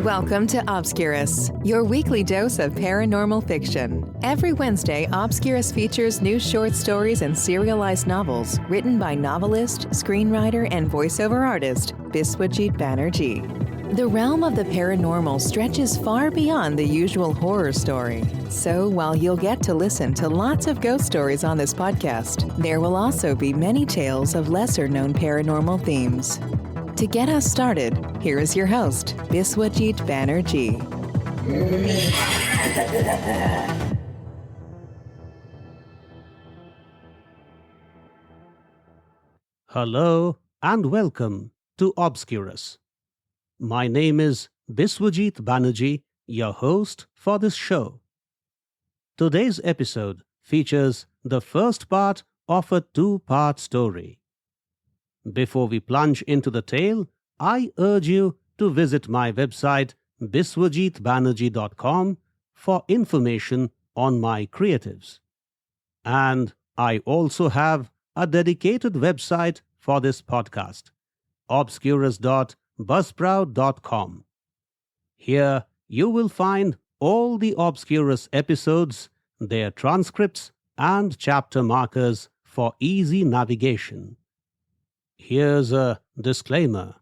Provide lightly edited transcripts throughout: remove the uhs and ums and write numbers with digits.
Welcome to Obscurus, your weekly dose of paranormal fiction. Every Wednesday, Obscurus features new short stories and serialized novels written by novelist, screenwriter, and voiceover artist Biswajit Banerjee. The realm of the paranormal stretches far beyond the usual horror story. So while you'll get to listen to lots of ghost stories on this podcast, there will also be many tales of lesser-known paranormal themes. To get us started, here is your host, Biswajit Banerjee. Hello and welcome to Obscurus. My name is Biswajit Banerjee, your host for this show. Today's episode features the first part of a two-part story. Before we plunge into the tale, I urge you to visit my website biswajitbanerjee.com for information on my creatives. And I also have a dedicated website for this podcast, obscurus.buzzsprout.com. Here you will find all the Obscurus episodes, their transcripts, and chapter markers for easy navigation. Here's a disclaimer.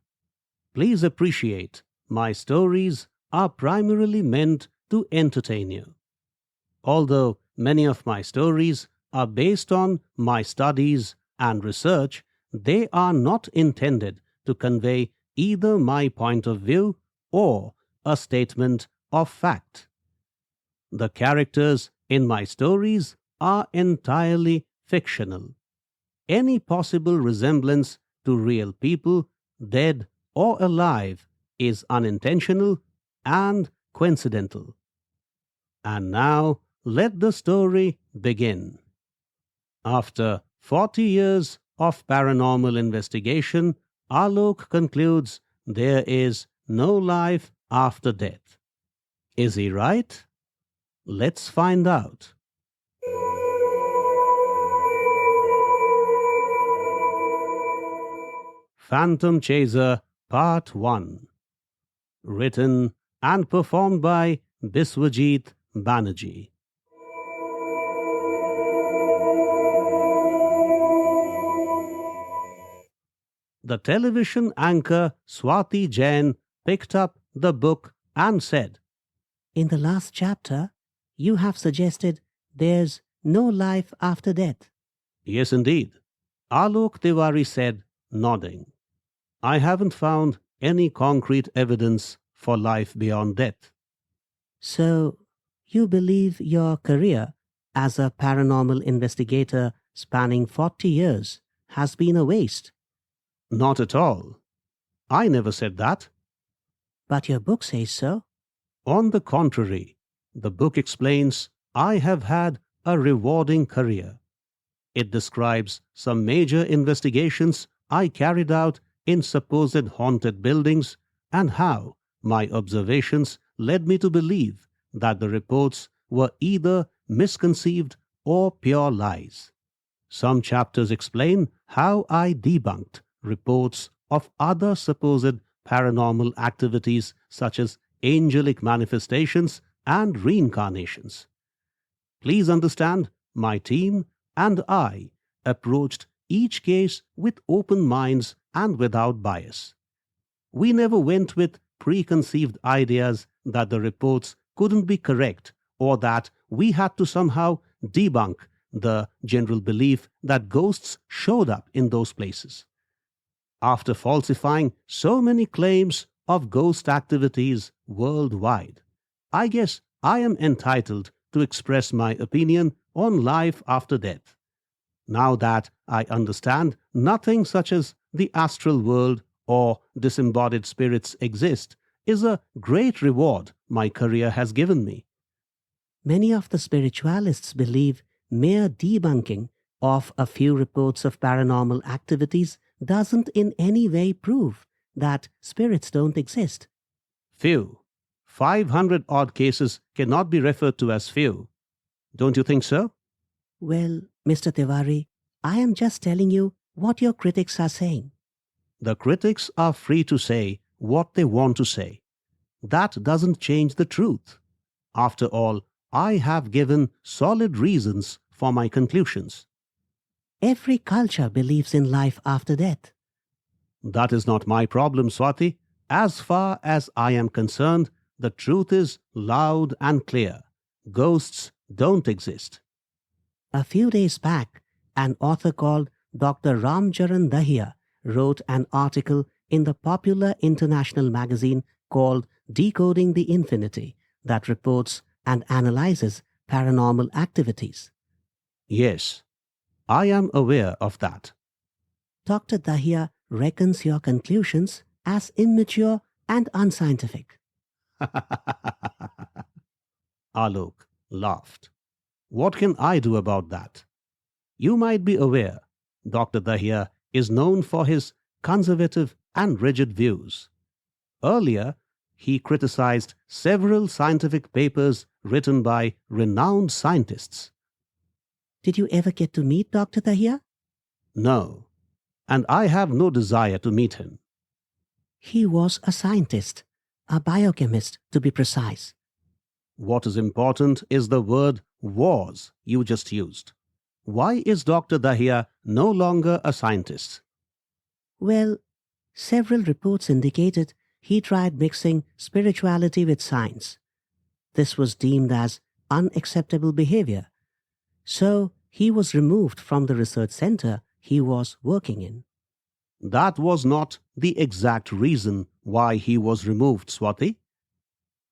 Please appreciate my stories are primarily meant to entertain you. Although many of my stories are based on my studies and research, they are not intended to convey either my point of view or a statement of fact. The characters in my stories are entirely fictional. Any possible resemblance to real people, dead or alive, is unintentional and coincidental. And now, let the story begin. After 40 years of paranormal investigation, Alok concludes there is no life after death. Is he right? Let's find out. Phantom Chaser Part 1. Written and performed by Biswajit Banerjee. The television anchor Swati Jain picked up the book and said, "In the last chapter, you have suggested there's no life after death." "Yes, indeed," Alok Tiwari said, nodding. "I haven't found any concrete evidence for life beyond death." So, you believe your career as a paranormal investigator spanning 40 years has been a waste? Not at all. I never said that. But your book says so. On the contrary, the book explains I have had a rewarding career. It describes some major investigations I carried out in supposed haunted buildings and how my observations led me to believe that the reports were either misconceived or pure lies. Some chapters explain how I debunked reports of other supposed paranormal activities such as angelic manifestations and reincarnations. Please understand, my team and I approached each case with open minds and without bias. We never went with preconceived ideas that the reports couldn't be correct or that we had to somehow debunk the general belief that ghosts showed up in those places. After falsifying so many claims of ghost activities worldwide, I guess I am entitled to express my opinion on life after death. Now that I understand nothing such as the astral world or disembodied spirits exist, is a great reward my career has given me. Many of the spiritualists believe mere debunking of a few reports of paranormal activities doesn't in any way prove that spirits don't exist. Few. 500-odd cases cannot be referred to as few. Don't you think so? Well, Mr. Tiwari, I am just telling you what your critics are saying. The critics are free to say what they want to say. that doesn't change the truth. After all, I have given solid reasons for my conclusions. Every culture believes in life after death. That is not my problem, Swati. As far as I am concerned, the truth is loud and clear. Ghosts don't exist. A few days back, an author called Dr. Ramcharan Dahiya wrote an article in the popular international magazine called Decoding the Infinity that reports and analyzes paranormal activities. Yes, I am aware of that. Dr. Dahiya reckons your conclusions as immature and unscientific. Alok laughed. What can I do about that? You might be aware, Dr. Dahiya is known for his conservative and rigid views. Earlier, he criticized several scientific papers written by renowned scientists. Did you ever get to meet Dr. Dahiya? No, and I have no desire to meet him. He was a scientist, a biochemist to be precise. What is important is the word was you just used. Why is Dr. Dahiya no longer a scientist? Well, several reports indicated he tried mixing spirituality with science. This was deemed as unacceptable behavior. So he was removed from the research center he was working in. That was not the exact reason why he was removed, Swati.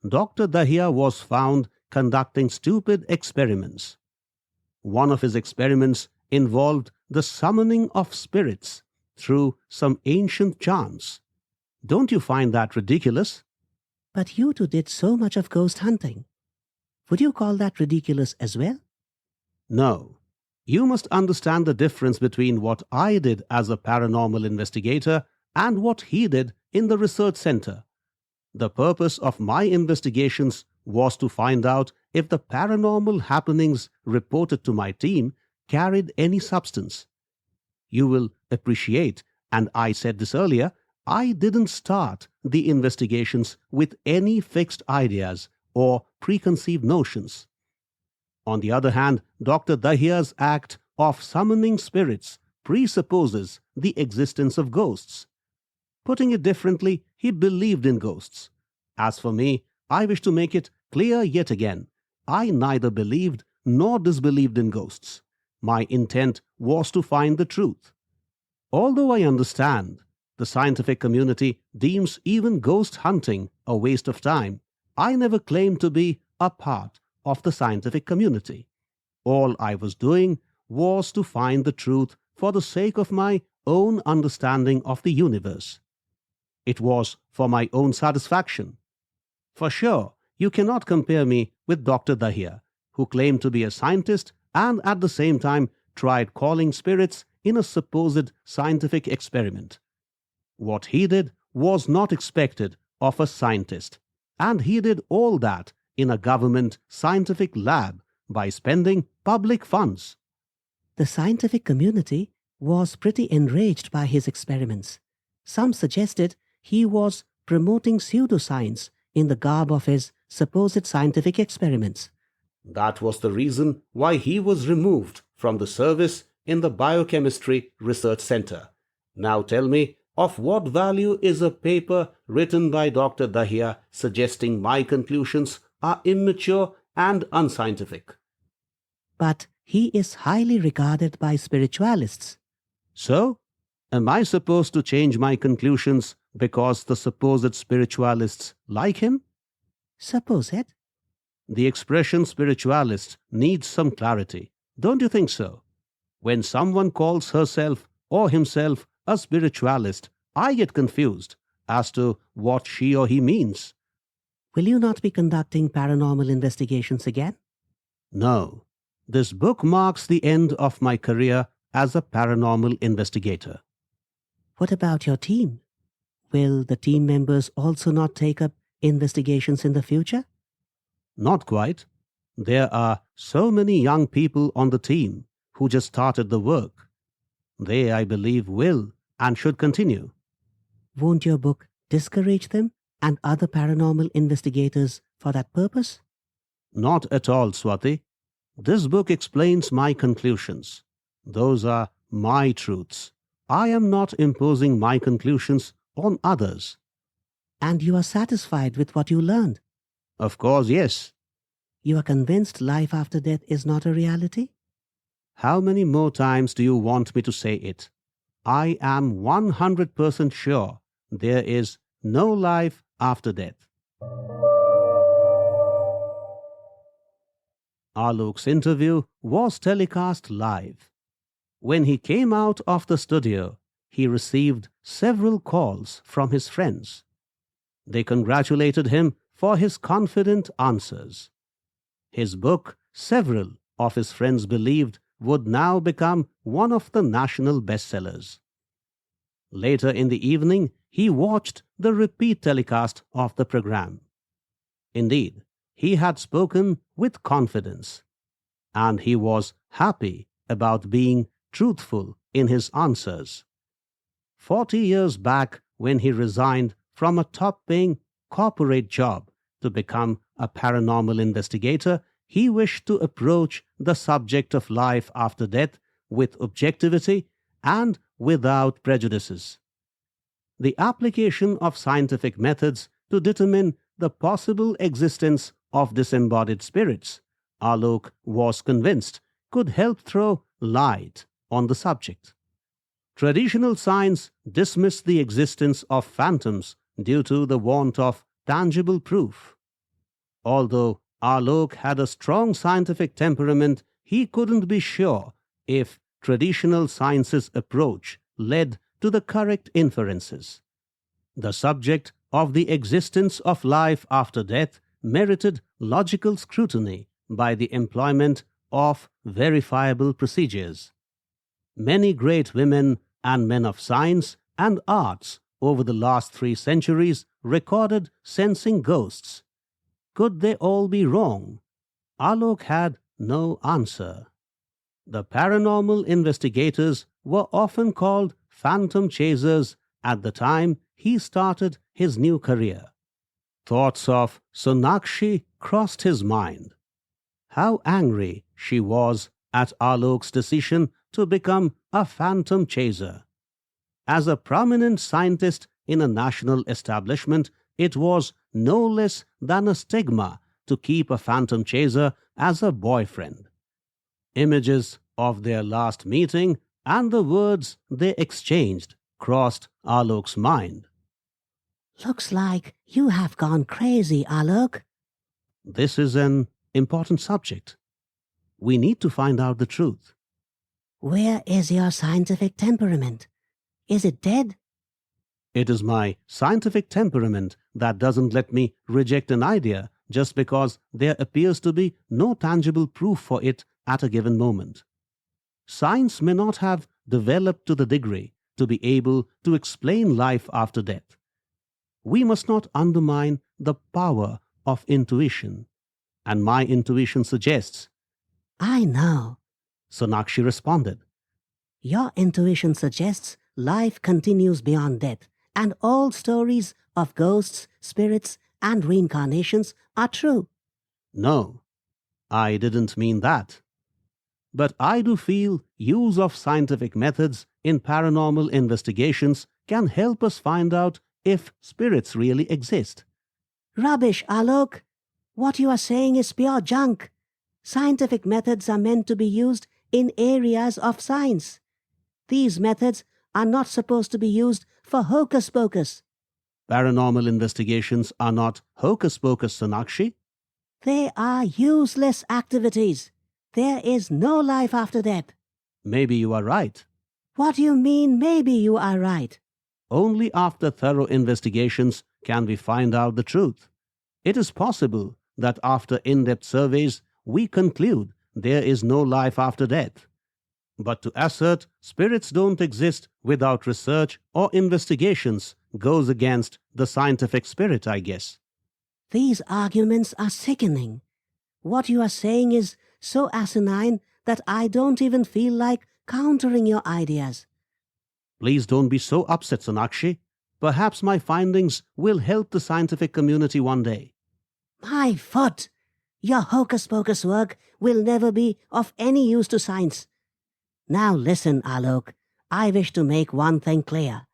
Dr. Dahiya was found conducting stupid experiments. One of his experiments involved the summoning of spirits through some ancient chants. Don't you find that ridiculous? But you two did so much of ghost hunting. Would you call that ridiculous as well? No. You must understand the difference between what I did as a paranormal investigator and what he did in the research center. The purpose of my investigations was to find out if the paranormal happenings reported to my team carried any substance. You will appreciate, and I said this earlier, I didn't start the investigations with any fixed ideas or preconceived notions. On the other hand, Dr. Dahiya's act of summoning spirits presupposes the existence of ghosts. Putting it differently, he believed in ghosts. As for me, I wish to make it clear yet again. I neither believed nor disbelieved in ghosts. My intent was to find the truth. Although I understand the scientific community deems even ghost hunting a waste of time, I never claimed to be a part of the scientific community. All I was doing was to find the truth for the sake of my own understanding of the universe. It was for my own satisfaction. For sure, you cannot compare me with Dr. Dahiya, who claimed to be a scientist and at the same time tried calling spirits in a supposed scientific experiment. What he did was not expected of a scientist, and he did all that in a government scientific lab by spending public funds. The scientific community was pretty enraged by his experiments. Some suggested he was promoting pseudoscience in the garb of his supposed scientific experiments. That was the reason why he was removed from the service in the Biochemistry Research Center. Now tell me, of what value is a paper written by Dr. Dahiya suggesting my conclusions are immature and unscientific? But he is highly regarded by spiritualists. So, am I supposed to change my conclusions because the supposed spiritualists like him? Suppose it. The expression spiritualist needs some clarity. Don't you think so? When someone calls herself or himself a spiritualist, I get confused as to what she or he means. Will you not be conducting paranormal investigations again? No. This book marks the end of my career as a paranormal investigator. What about your team? Will the team members also not take up investigations in the future? Not quite. There are so many young people on the team who just started the work. They, I believe, will and should continue. Won't your book discourage them and other paranormal investigators for that purpose? Not at all, Swati. This book explains my conclusions. Those are my truths. I am not imposing my conclusions on others. And you are satisfied with what you learned? Of course, yes. You are convinced life after death is not a reality? How many more times do you want me to say it? I am 100% sure there is no life after death. Alok's interview was telecast live. When he came out of the studio, he received several calls from his friends. They congratulated him for his confident answers. His book, several of his friends believed, would now become one of the national bestsellers. Later in the evening, he watched the repeat telecast of the program. Indeed, he had spoken with confidence, and he was happy about being truthful in his answers. 40 years back, when he resigned from a top-paying corporate job to become a paranormal investigator, he wished to approach the subject of life after death with objectivity and without prejudices. The application of scientific methods to determine the possible existence of disembodied spirits, Alok was convinced, could help throw light on the subject. Traditional science dismissed the existence of phantoms due to the want of tangible proof. Although Alok had a strong scientific temperament, he couldn't be sure if traditional science's approach led to the correct inferences. The subject of the existence of life after death merited logical scrutiny by the employment of verifiable procedures. Many great women and men of science and arts over the last 3 centuries recorded sensing ghosts. Could they all be wrong? Alok had no answer. The paranormal investigators were often called phantom chasers at the time he started his new career. Thoughts of Sonakshi crossed his mind. How angry she was at Alok's decision to become a phantom chaser. As a prominent scientist in a national establishment, it was no less than a stigma to keep a phantom chaser as a boyfriend. Images of their last meeting and the words they exchanged crossed Alok's mind. Looks like you have gone crazy, Alok. This is an important subject. We need to find out the truth. Where is your scientific temperament? Is it dead? It is my scientific temperament that doesn't let me reject an idea just because there appears to be no tangible proof for it at a given moment. Science may not have developed to the degree to be able to explain life after death. We must not undermine the power of intuition, and my intuition suggests. I know. Sonakshi responded. Your intuition suggests life continues beyond death, and all stories of ghosts, spirits, and reincarnations are true. No, I didn't mean that. But I do feel use of scientific methods in paranormal investigations can help us find out if spirits really exist. Rubbish, Alok. What you are saying is pure junk. Scientific methods are meant to be used in areas of science. These methods are not supposed to be used for hocus pocus. Paranormal investigations are not hocus pocus, Sonakshi. They are useless activities. There is no life after death. Maybe you are right. What do you mean, maybe you are right? Only after thorough investigations can we find out the truth. It is possible that after in-depth surveys, we conclude there is no life after death. But to assert spirits don't exist without research or investigations goes against the scientific spirit, I guess. These arguments are sickening. What you are saying is so asinine that I don't even feel like countering your ideas. Please don't be so upset, Sonakshi. Perhaps my findings will help the scientific community one day. My foot! Your hocus-pocus work will never be of any use to science. Now listen, Alok. I wish to make one thing clear.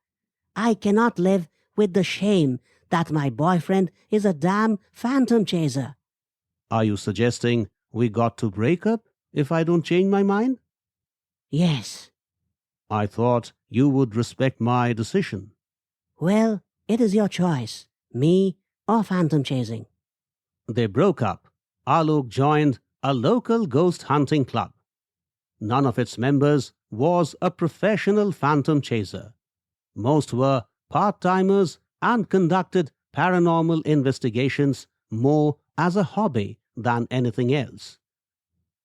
I cannot live with the shame that my boyfriend is a damn phantom chaser. Are you suggesting we got to break up if I don't change my mind? Yes. I thought you would respect my decision. Well, it is your choice, me or phantom chasing. They broke up. Alok joined a local ghost hunting club. None of its members was a professional phantom chaser. Most were part-timers and conducted paranormal investigations more as a hobby than anything else.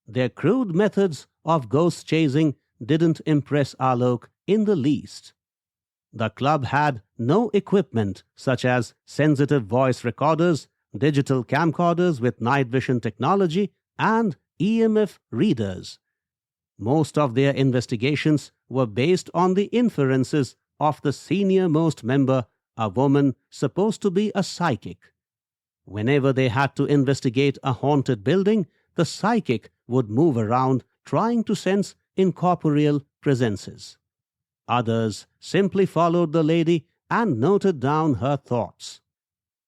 Their crude methods of ghost chasing didn't impress Alok in the least. The club had no equipment such as sensitive voice recorders, digital camcorders with night vision technology, and EMF readers. Most of their investigations were based on the inferences of the senior-most member, a woman supposed to be a psychic. Whenever they had to investigate a haunted building, the psychic would move around trying to sense incorporeal presences. Others simply followed the lady and noted down her thoughts.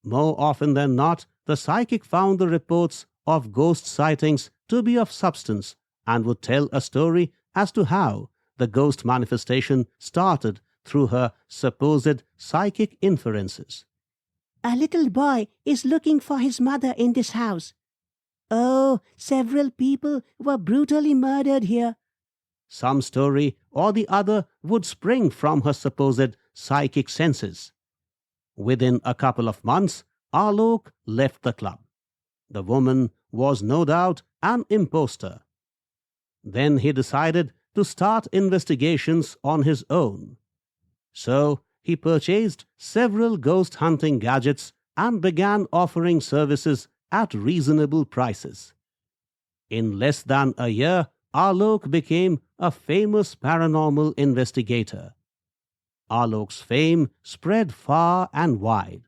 More often than not, the psychic found the reports of ghost sightings to be of substance and would tell a story as to how the ghost manifestation started through her supposed psychic inferences. A little boy is looking for his mother in this house. Oh, several people were brutally murdered here. Some story or the other would spring from her supposed psychic senses. Within a couple of months, Alok left the club. The woman was no doubt an impostor. Then he decided to start investigations on his own. So he purchased several ghost hunting gadgets and began offering services at reasonable prices. In less than a year, Alok became a famous paranormal investigator. Alok's fame spread far and wide.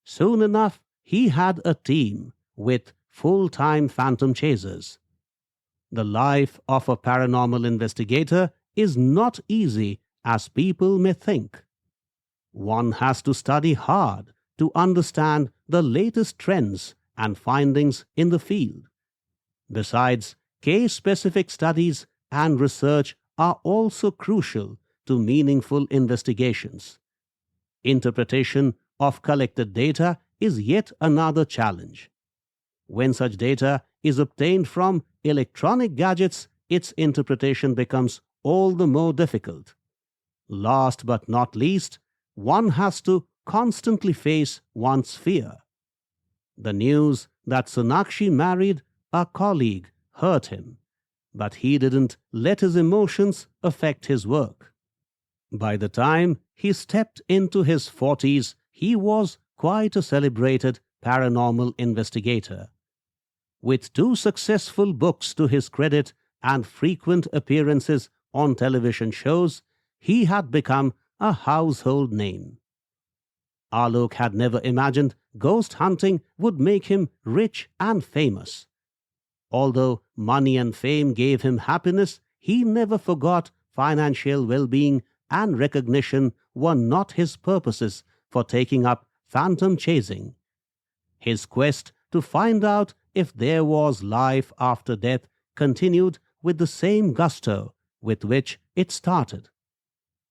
Soon enough, he had a team with full-time phantom chasers. The life of a paranormal investigator is not easy as people may think. One has to study hard to understand the latest trends and findings in the field. Besides, case-specific studies and research are also crucial to meaningful investigations. Interpretation of collected data is yet another challenge. When such data is obtained from electronic gadgets, its interpretation becomes all the more difficult. Last but not least, one has to constantly face one's fear. The news that Sonakshi married a colleague hurt him, but he didn't let his emotions affect his work. By the time he stepped into his 40s, he was quite a celebrated paranormal investigator. With 2 successful books to his credit and frequent appearances on television shows, he had become a household name. Alok had never imagined ghost hunting would make him rich and famous. Although money and fame gave him happiness, he never forgot financial well-being and recognition were not his purposes for taking up phantom chasing. His quest to find out if there was life after death continued with the same gusto with which it started.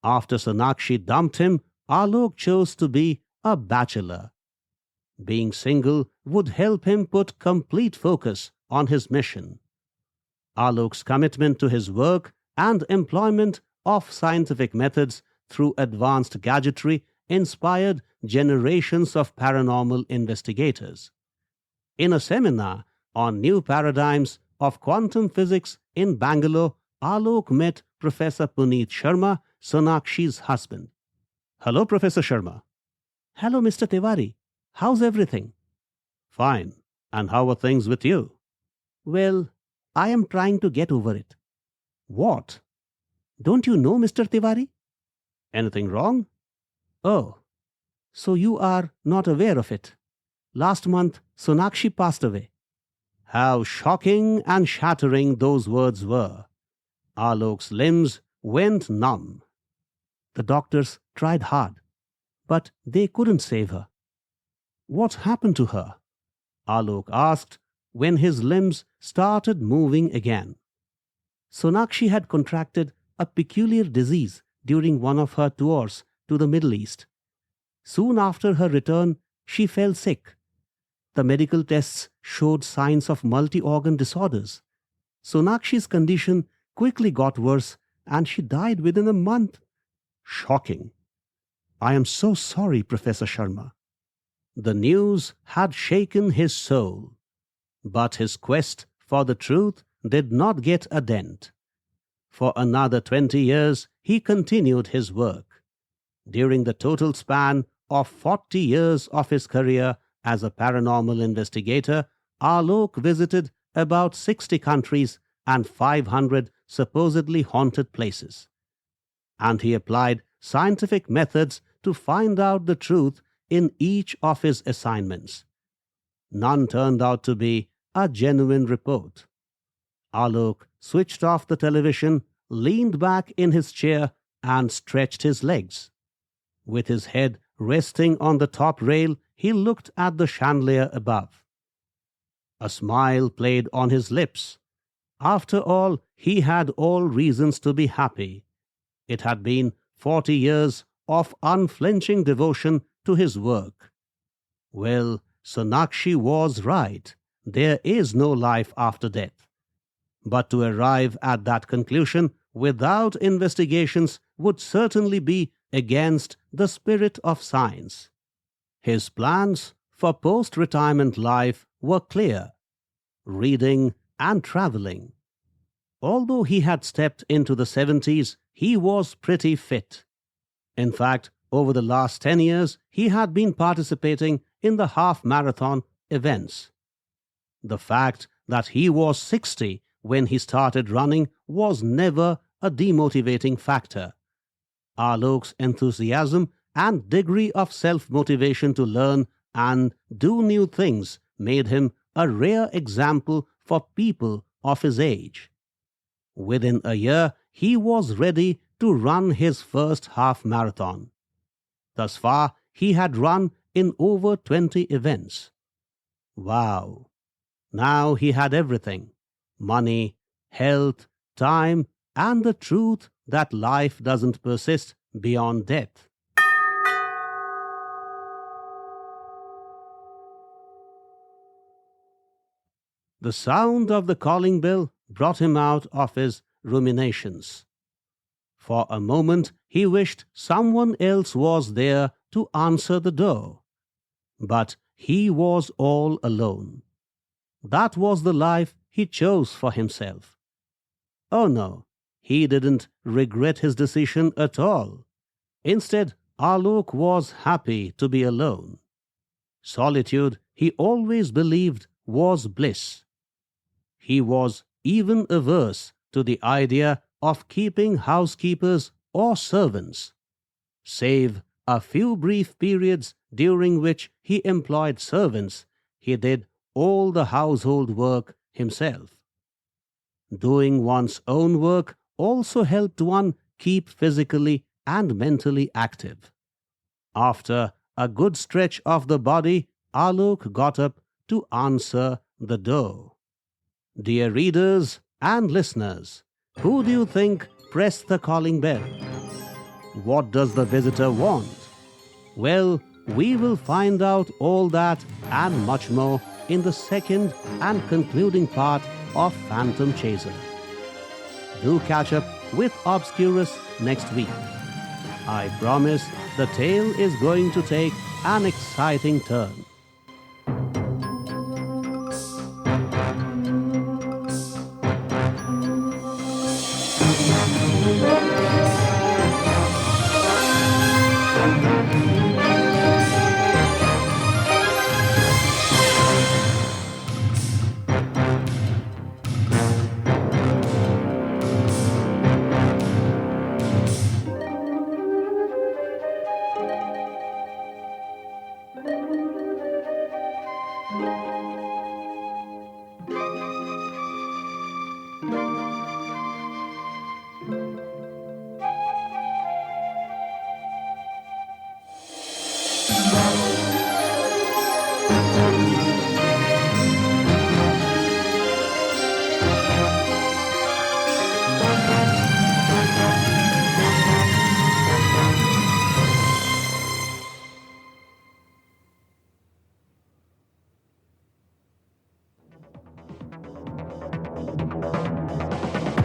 After Sonakshi dumped him, Alok chose to be a bachelor. Being single would help him put complete focus on his mission. Alok's commitment to his work and employment of scientific methods through advanced gadgetry inspired generations of paranormal investigators. In a seminar on new paradigms of quantum physics in Bangalore, Alok met Professor Puneet Sharma, Sonakshi's husband. Hello, Professor Sharma. Hello, Mr. Tiwari. How's everything? Fine. And how are things with you? Well, I am trying to get over it. What? Don't you know, Mr. Tiwari? Anything wrong? Oh, So you are not aware of it. Last month, Sonakshi passed away. How shocking and shattering those words were. Alok's limbs went numb. The doctors tried hard, but they couldn't save her. What happened to her? Alok asked when his limbs started moving again. Sonakshi had contracted a peculiar disease during one of her tours to the Middle East. Soon after her return, she fell sick. The medical tests showed signs of multi-organ disorders. Sonakshi's condition quickly got worse and she died within a month. Shocking. I am so sorry, Professor Sharma. The news had shaken his soul, but his quest for the truth did not get a dent. For another 20 years, he continued his work. During the total span of 40 years of his career as a paranormal investigator, Alok visited about 60 countries and 500 supposedly haunted places. And he applied scientific methods to find out the truth in each of his assignments. None turned out to be a genuine report. Alok switched off the television, leaned back in his chair, and stretched his legs. With his head resting on the top rail, he looked at the chandelier above. A smile played on his lips. After all, he had all reasons to be happy. It had been 40 years of unflinching devotion to his work. Well, Sonakshi was right. There is no life after death. But to arrive at that conclusion without investigations would certainly be against the spirit of science. His plans for post-retirement life were clear: reading and traveling. Although he had stepped into the 70s, he was pretty fit. In fact, over the last 10 years, he had been participating in the half-marathon events. The fact that he was 60 when he started running was never a demotivating factor. Alok's enthusiasm and degree of self-motivation to learn and do new things made him a rare example for people of his age. Within a year, he was ready to run his first half-marathon. Thus far, he had run in over 20 events. Wow! Now he had everything: money, health, time, and the truth that life doesn't persist beyond death. The sound of the calling bell brought him out of his ruminations. For a moment, he wished someone else was there to answer the door. But he was all alone. That was the life he chose for himself. Oh no, he didn't regret his decision at all. Instead, Alok was happy to be alone. Solitude, he always believed, was bliss. He was even averse to the idea of keeping housekeepers or servants, save a few brief periods during which he employed servants. He did all the household work himself. Doing one's own work also helped one keep physically and mentally active. After a good stretch of the body, Alok got up to answer the door. Dear readers and listeners, who do you think pressed the calling bell? What does the visitor want? Well, we will find out all that and much more in the second and concluding part of Phantom Chaser. Do catch up with Obscurus next week. I promise the tale is going to take an exciting turn.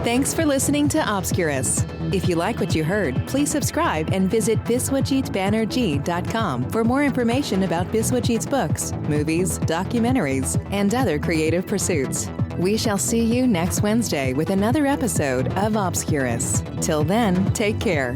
Thanks for listening to Obscurus. If you like what you heard, please subscribe and visit biswajitbanerjee.com for more information about Biswajit's books, movies, documentaries, and other creative pursuits. We shall see you next Wednesday with another episode of Obscurus. Till then, take care.